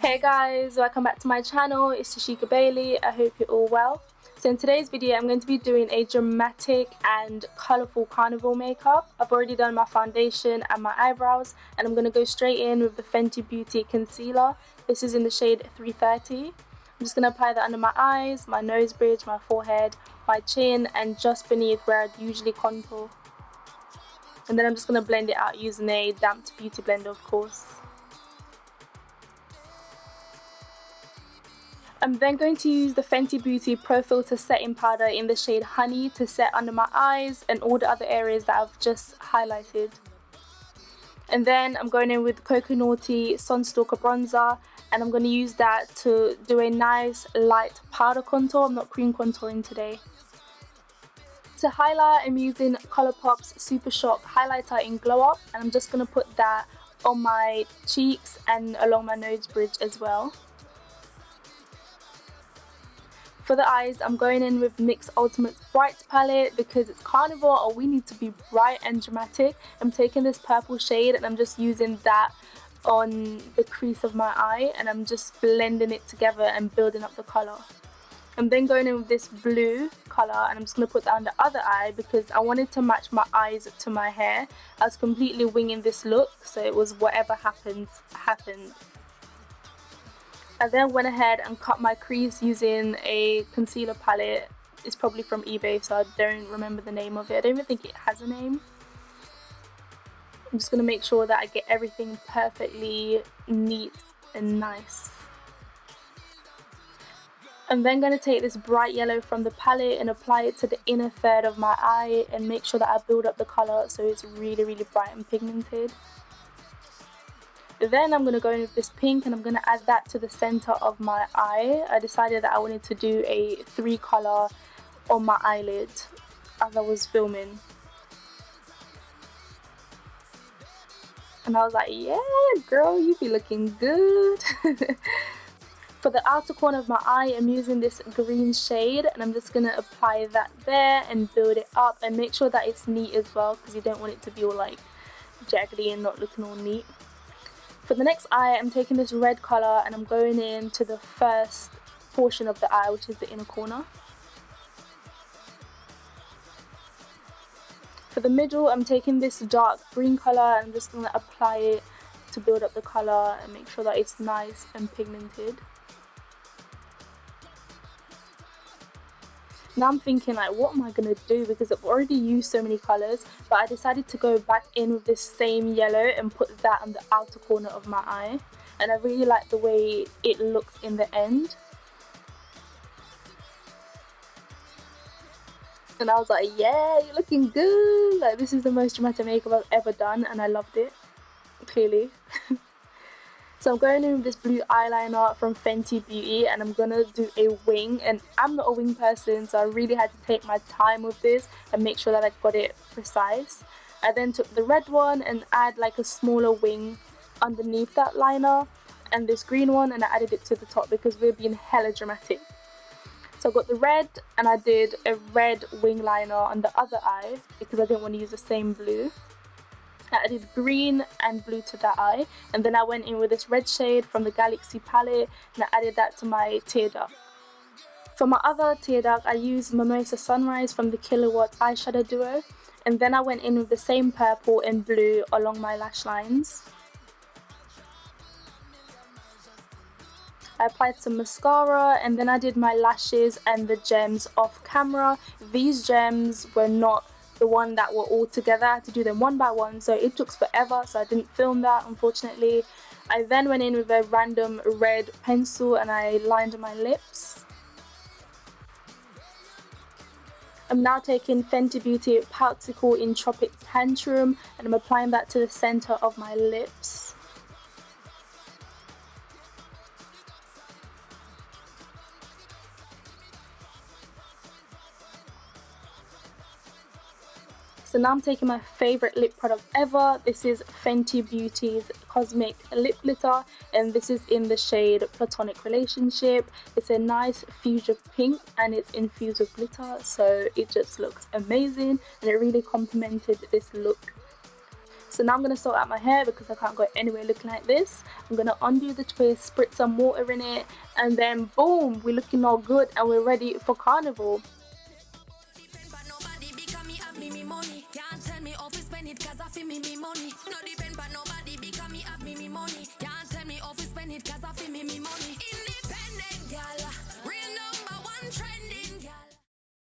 Hey guys, welcome back to my channel. It's Tashika Bailey. I hope you're all well. So in today's video I'm going to be doing a dramatic and colourful carnival makeup. I've already done my foundation and my eyebrows, and I'm going to go straight in with the Fenty Beauty concealer. This is in the shade 330. I'm just going to apply that under my eyes, my nose bridge, my forehead, my chin, and just beneath where I'd usually contour. And then I'm just going to blend it out using a damped beauty blender, of course. I'm then going to use the Fenty Beauty Pro Filter setting powder in the shade Honey to set under my eyes and all the other areas that I've just highlighted. And then I'm going in with Coco Naughty Stalk'r bronzer, and I'm going to use that to do a nice light powder contour. I'm not cream contouring today. To highlight, I'm using Colourpop's Super Shock highlighter in Glow Up, and I'm just going to put that on my cheeks and along my nose bridge as well. For the eyes, I'm going in with NYX Ultimate's Bright palette because it's Carnival and we need to be bright and dramatic. I'm taking this purple shade and I'm just using that on the crease of my eye, and I'm just blending it together and building up the colour. I'm then going in with this blue colour and I'm just going to put that on the other eye because I wanted to match my eyes to my hair. I was completely winging this look, so it was whatever happened. I then went ahead and cut my crease using a concealer palette. It's probably from eBay, so I don't remember the name of it. I don't even think it has a name. I'm just going to make sure that I get everything perfectly neat and nice. I'm then going to take this bright yellow from the palette and apply it to the inner third of my eye and make sure that I build up the colour so it's really, really bright and pigmented. Then I'm going to go in with this pink and I'm going to add that to the centre of my eye. I decided that I wanted to do a 3 colour on my eyelid as I was filming. And I was like, yeah girl, you be looking good. For the outer corner of my eye, I'm using this green shade and I'm just going to apply that there and build it up and make sure that it's neat as well, because you don't want it to be all like jaggedy and not looking all neat. For the next eye, I'm taking this red colour and I'm going into the first portion of the eye, which is the inner corner. For the middle, I'm taking this dark green colour and I'm just going to apply it to build up the colour and make sure that it's nice and pigmented. Now I'm thinking, like, what am I going to do, because I've already used so many colours, but I decided to go back in with this same yellow and put that on the outer corner of my eye, and I really like the way it looks in the end. And I was like, yeah, you're looking good, like this is the most dramatic makeup I've ever done, and I loved it, clearly. So I'm going in with this blue eyeliner from Fenty Beauty and I'm going to do a wing, and I'm not a wing person, so I really had to take my time with this and make sure that I got it precise. I then took the red one and add like a smaller wing underneath that liner, and this green one, and I added it to the top because we're being hella dramatic. So I got the red and I did a red wing liner on the other eye because I didn't want to use the same blue. I added green and blue to that eye, and then I went in with this red shade from the Galaxy palette and I added that to my tear duct. For my other tear duct, I used Mimosa Sunrise from the Kilowatt eyeshadow duo, and then I went in with the same purple and blue along my lash lines. I applied some mascara and then I did my lashes and the gems off camera. These gems were not the one that were all together. I had to do them one by one, so it took forever, so I didn't film that, unfortunately. I then went in with a random red pencil and I lined my lips. I'm now taking Fenty Beauty Poutsicle in Tropic Tantrum and I'm applying that to the centre of my lips. So now I'm taking my favourite lip product ever. This is Fenty Beauty's Cosmic Lip Glitter, and this is in the shade Plutonic Relationship. It's a nice fuchsia pink and it's infused with glitter, so it just looks amazing and it really complemented this look. So now I'm going to sort out my hair because I can't go anywhere looking like this. I'm going to undo the twist, spritz some water in it, and then boom, we're looking all good and we're ready for Carnival.